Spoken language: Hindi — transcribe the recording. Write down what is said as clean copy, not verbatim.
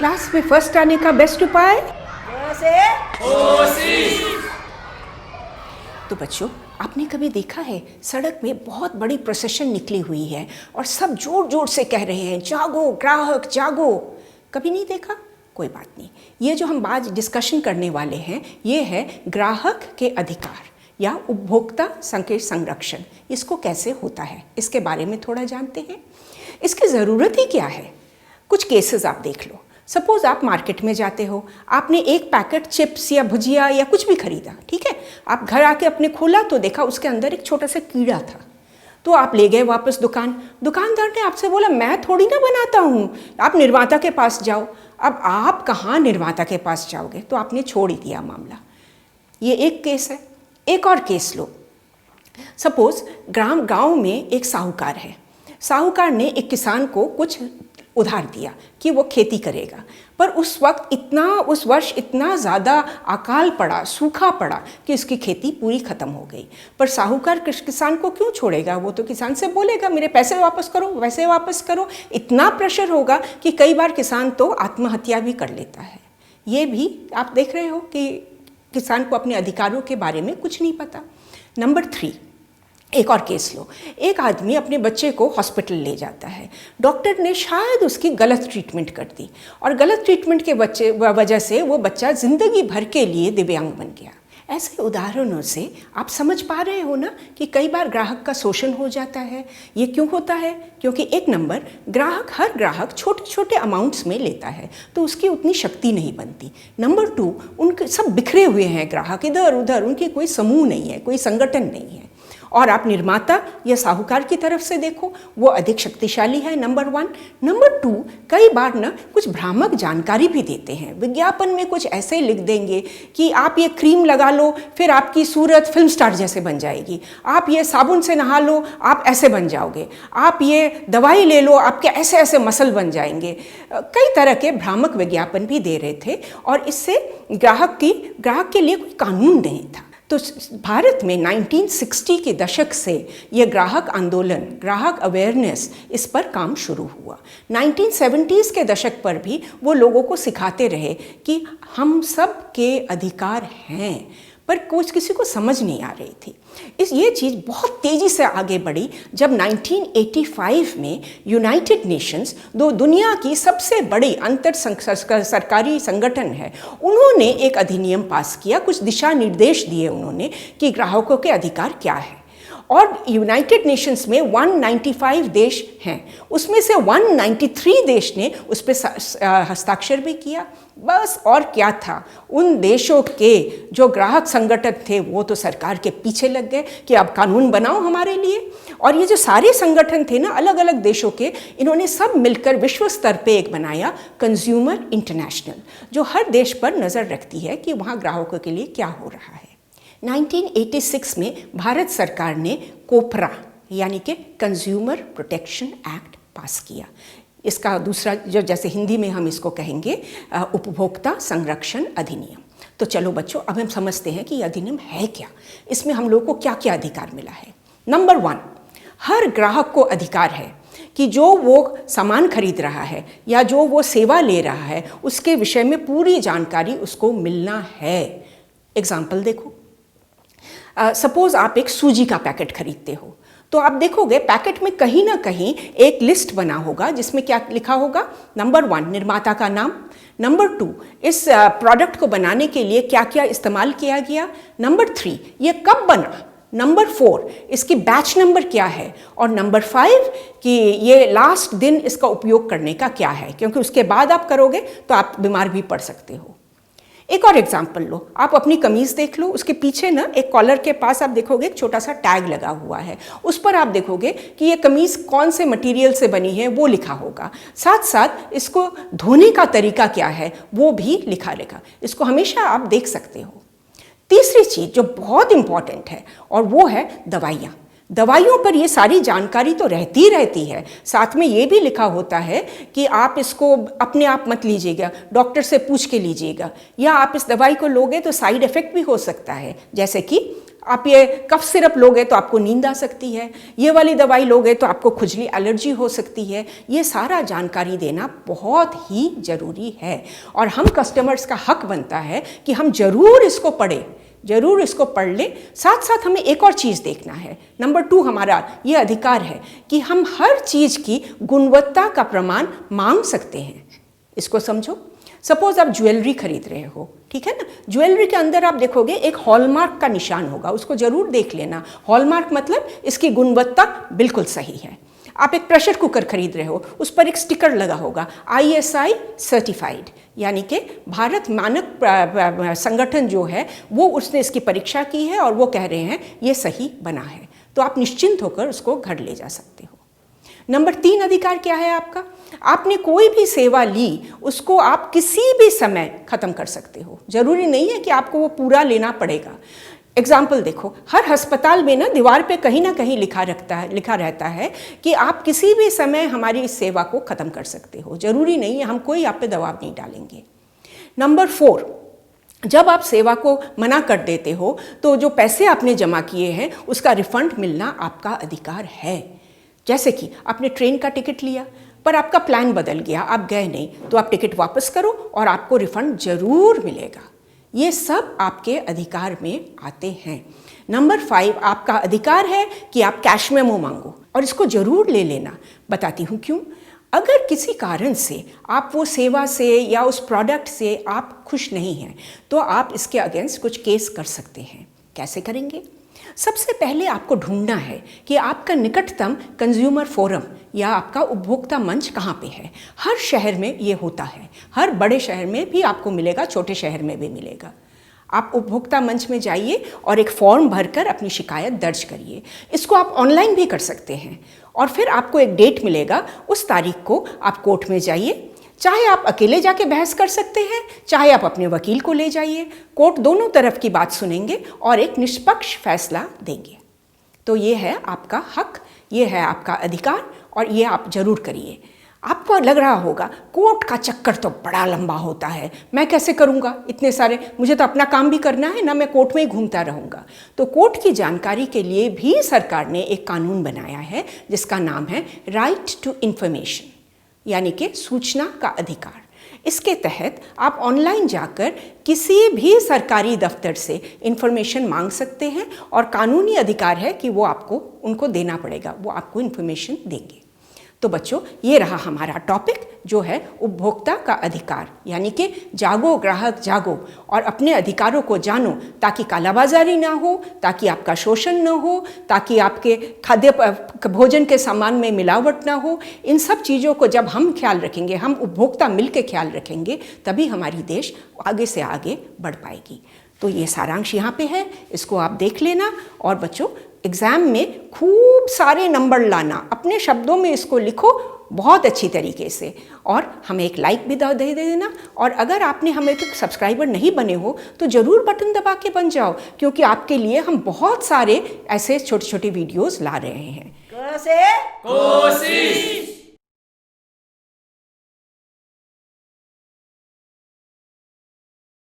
क्लास में फर्स्ट आने का बेस्ट उपाय तो बच्चों, आपने कभी देखा है सड़क में बहुत बड़ी प्रोसेशन निकली हुई है और सब जोर जोर से कह रहे हैं जागो ग्राहक जागो? कभी नहीं देखा? कोई बात नहीं। ये जो हम आज डिस्कशन करने वाले हैं ये है ग्राहक के अधिकार या उपभोक्ता के संरक्षण। इसको कैसे होता है इसके बारे में थोड़ा जानते हैं। इसकी ज़रूरत ही क्या है? कुछ केसेस आप देख लो। सपोज़ आप मार्केट में जाते हो, आपने एक पैकेट चिप्स या भुजिया या कुछ भी खरीदा, ठीक है। आप घर आके अपने खोला तो देखा उसके अंदर एक छोटा सा कीड़ा था। तो आप ले गए वापस दुकानदार ने आपसे बोला मैं थोड़ी ना बनाता हूँ, आप निर्माता के पास जाओ। अब आप कहाँ निर्माता के पास जाओगे? तो आपने छोड़ ही दिया मामला। ये एक केस है। एक और केस लो। सपोज़ गांव में एक साहूकार है। साहूकार ने एक किसान को कुछ उधार दिया कि वो खेती करेगा, पर उस वर्ष इतना ज़्यादा अकाल पड़ा, सूखा पड़ा कि उसकी खेती पूरी ख़त्म हो गई। पर साहूकार किसान को क्यों छोड़ेगा? वो तो किसान से बोलेगा मेरे पैसे वापस करो, वैसे वापस करो। इतना प्रेशर होगा कि कई बार किसान तो आत्महत्या भी कर लेता है। ये भी आप देख रहे हो कि किसान को अपने अधिकारों के बारे में कुछ नहीं पता। नंबर 3, एक और केस लो। एक आदमी अपने बच्चे को हॉस्पिटल ले जाता है। डॉक्टर ने शायद उसकी गलत ट्रीटमेंट कर दी और गलत ट्रीटमेंट के वजह से वो बच्चा ज़िंदगी भर के लिए दिव्यांग बन गया। ऐसे उदाहरणों से आप समझ पा रहे हो ना कि कई बार ग्राहक का शोषण हो जाता है। ये क्यों होता है? क्योंकि एक नंबर हर ग्राहक छोटे छोटे अमाउंट्स में लेता है तो उसकी उतनी शक्ति नहीं बनती। नंबर 2, उनके सब बिखरे हुए हैं ग्राहक, इधर उधर, उनकी कोई समूह नहीं है, कोई संगठन नहीं है। और आप निर्माता या साहूकार की तरफ से देखो, वो अधिक शक्तिशाली है। नंबर 1। नंबर 2, कई बार ना कुछ भ्रामक जानकारी भी देते हैं। विज्ञापन में कुछ ऐसे लिख देंगे कि आप ये क्रीम लगा लो फिर आपकी सूरत फिल्म स्टार जैसे बन जाएगी, आप ये साबुन से नहा लो आप ऐसे बन जाओगे, आप ये दवाई ले लो आपके ऐसे ऐसे मसल बन जाएंगे। कई तरह के भ्रामक विज्ञापन भी दे रहे थे और इससे ग्राहक के लिए कोई कानून नहीं था। तो भारत में 1960 के दशक से ये ग्राहक आंदोलन, ग्राहक अवेयरनेस, इस पर काम शुरू हुआ। 1970s के दशक पर भी वो लोगों को सिखाते रहे कि हम सब के अधिकार हैं, पर किसी को समझ नहीं आ रही थी। ये चीज़ बहुत तेज़ी से आगे बढ़ी जब 1985 में यूनाइटेड नेशंस, दुनिया की सबसे बड़ी अंतर सरकारी संगठन है, उन्होंने एक अधिनियम पास किया, कुछ दिशा निर्देश दिए उन्होंने कि ग्राहकों के अधिकार क्या है। और यूनाइटेड नेशंस में 195 देश हैं, उसमें से 193 देश ने उस पर हस्ताक्षर भी किया। बस और क्या था, उन देशों के जो ग्राहक संगठन थे वो तो सरकार के पीछे लग गए कि अब कानून बनाओ हमारे लिए। और ये जो सारे संगठन थे ना अलग अलग देशों के, इन्होंने सब मिलकर विश्व स्तर पे एक बनाया, कंज्यूमर इंटरनेशनल, जो हर देश पर नज़र रखती है कि वहाँ ग्राहकों के लिए क्या हो रहा है। 1986 में भारत सरकार ने कोपरा यानी कि कंज्यूमर प्रोटेक्शन एक्ट पास किया। इसका दूसरा जो जैसे हिंदी में हम इसको कहेंगे उपभोक्ता संरक्षण अधिनियम। तो चलो बच्चों, अब हम समझते हैं कि यह अधिनियम है क्या, इसमें हम लोगों को क्या क्या अधिकार मिला है। नंबर 1, हर ग्राहक को अधिकार है कि जो वो सामान खरीद रहा है या जो वो सेवा ले रहा है उसके विषय में पूरी जानकारी उसको मिलना है। एग्जाम्पल देखो, सपोज़ आप एक सूजी का पैकेट खरीदते हो तो आप देखोगे पैकेट में कहीं ना कहीं एक लिस्ट बना होगा जिसमें क्या लिखा होगा। नंबर 1, निर्माता का नाम। नंबर 2, इस प्रोडक्ट को बनाने के लिए क्या क्या इस्तेमाल किया गया। नंबर 3, ये कब बना। नंबर 4, इसकी बैच नंबर क्या है। और नंबर 5 कि ये लास्ट दिन इसका उपयोग करने का क्या है, क्योंकि उसके बाद आप करोगे तो आप बीमार भी पड़ सकते हो। एक और एग्जाम्पल लो, आप अपनी कमीज़ देख लो, उसके पीछे ना एक कॉलर के पास आप देखोगे एक छोटा सा टैग लगा हुआ है, उस पर आप देखोगे कि ये कमीज़ कौन से मटेरियल से बनी है वो लिखा होगा। साथ साथ इसको धोने का तरीका क्या है वो भी लिखा रहेगा। इसको हमेशा आप देख सकते हो। तीसरी चीज़ जो बहुत इम्पॉर्टेंट है और वो है दवाइयाँ। दवाइयों पर ये सारी जानकारी तो रहती है, साथ में ये भी लिखा होता है कि आप इसको अपने आप मत लीजिएगा, डॉक्टर से पूछ के लीजिएगा, या आप इस दवाई को लोगे तो साइड इफ़ेक्ट भी हो सकता है, जैसे कि आप ये कफ सिरप लोगे तो आपको नींद आ सकती है, ये वाली दवाई लोगे तो आपको खुजली एलर्जी हो सकती है। ये सारा जानकारी देना बहुत ही ज़रूरी है और हम कस्टमर्स का हक बनता है कि हम ज़रूर इसको पढ़ें, ज़रूर इसको पढ़ लें। साथ साथ हमें एक और चीज़ देखना है, नंबर 2 हमारा ये अधिकार है कि हम हर चीज़ की गुणवत्ता का प्रमाण मांग सकते हैं। इसको समझो। सपोज आप ज्वेलरी खरीद रहे हो, ठीक है ना, ज्वेलरी के अंदर आप देखोगे एक हॉलमार्क का निशान होगा, उसको ज़रूर देख लेना। हॉलमार्क मतलब इसकी गुणवत्ता बिल्कुल सही है। आप एक प्रेशर कुकर खरीद रहे हो, उस पर एक स्टिकर लगा होगा ISI सर्टिफाइड, यानी कि भारत मानक संगठन जो है वो उसने इसकी परीक्षा की है और वो कह रहे हैं ये सही बना है, तो आप निश्चिंत होकर उसको घर ले जा सकते हो। नंबर 3 अधिकार क्या है आपका? आपने कोई भी सेवा ली उसको आप किसी भी समय ख़त्म कर सकते हो। ज़रूरी नहीं है कि आपको वो पूरा लेना पड़ेगा। एग्जाम्पल देखो, हर अस्पताल में ना दीवार पे कहीं ना कहीं लिखा रहता है कि आप किसी भी समय हमारी इस सेवा को ख़त्म कर सकते हो। ज़रूरी नहीं है, हम कोई आप पे दबाव नहीं डालेंगे। नंबर 4, जब आप सेवा को मना कर देते हो तो जो पैसे आपने जमा किए हैं उसका रिफंड मिलना आपका अधिकार है। जैसे कि आपने ट्रेन का टिकट लिया पर आपका प्लान बदल गया, आप गए नहीं, तो आप टिकट वापस करो और आपको रिफंड ज़रूर मिलेगा। ये सब आपके अधिकार में आते हैं। नंबर 5 आपका अधिकार है कि आप कैश मेमो मांगो और इसको ज़रूर ले लेना। बताती हूँ क्यों। अगर किसी कारण से आप वो सेवा से या उस प्रोडक्ट से आप खुश नहीं हैं तो आप इसके अगेंस्ट कुछ केस कर सकते हैं। कैसे करेंगे? सबसे पहले आपको ढूंढना है कि आपका निकटतम कंज्यूमर फोरम या आपका उपभोक्ता मंच कहाँ पे है। हर शहर में ये होता है, हर बड़े शहर में भी आपको मिलेगा, छोटे शहर में भी मिलेगा। आप उपभोक्ता मंच में जाइए और एक फॉर्म भरकर अपनी शिकायत दर्ज करिए। इसको आप ऑनलाइन भी कर सकते हैं और फिर आपको एक डेट मिलेगा, उस तारीख को आप कोर्ट में जाइए। चाहे आप अकेले जाके बहस कर सकते हैं, चाहे आप अपने वकील को ले जाइए। कोर्ट दोनों तरफ की बात सुनेंगे और एक निष्पक्ष फैसला देंगे। तो ये है आपका हक, ये है आपका अधिकार और ये आप ज़रूर करिए। आपको लग रहा होगा कोर्ट का चक्कर तो बड़ा लंबा होता है, मैं कैसे करूँगा इतने सारे, मुझे तो अपना काम भी करना है ना, मैं कोर्ट में ही घूमता रहूँगा। तो कोर्ट की जानकारी के लिए भी सरकार ने एक कानून बनाया है जिसका नाम है राइट टू इन्फॉर्मेशन, यानी कि सूचना का अधिकार। इसके तहत आप ऑनलाइन जाकर किसी भी सरकारी दफ्तर से इन्फॉर्मेशन मांग सकते हैं और कानूनी अधिकार है कि वो आपको उनको देना पड़ेगा, वो आपको इन्फॉर्मेशन देंगे। तो बच्चों, ये रहा हमारा टॉपिक जो है उपभोक्ता का अधिकार, यानी कि जागो ग्राहक जागो और अपने अधिकारों को जानो ताकि कालाबाजारी ना हो, ताकि आपका शोषण ना हो, ताकि आपके खाद्य भोजन के सामान में मिलावट ना हो। इन सब चीज़ों को जब हम ख्याल रखेंगे, हम उपभोक्ता मिल के ख्याल रखेंगे, तभी हमारी देश आगे से आगे बढ़ पाएगी। तो ये सारांश यहाँ पे है, इसको आप देख लेना और बच्चों एग्ज़ाम में खूब सारे नंबर लाना, अपने शब्दों में इसको लिखो बहुत अच्छी तरीके से और हमें एक लाइक भी दे देना। और अगर आपने हमें तक सब्सक्राइबर नहीं बने हो तो ज़रूर बटन दबा के बन जाओ, क्योंकि आपके लिए हम बहुत सारे ऐसे छोटे छोटे वीडियोज़ ला रहे हैं। क से कोशिश।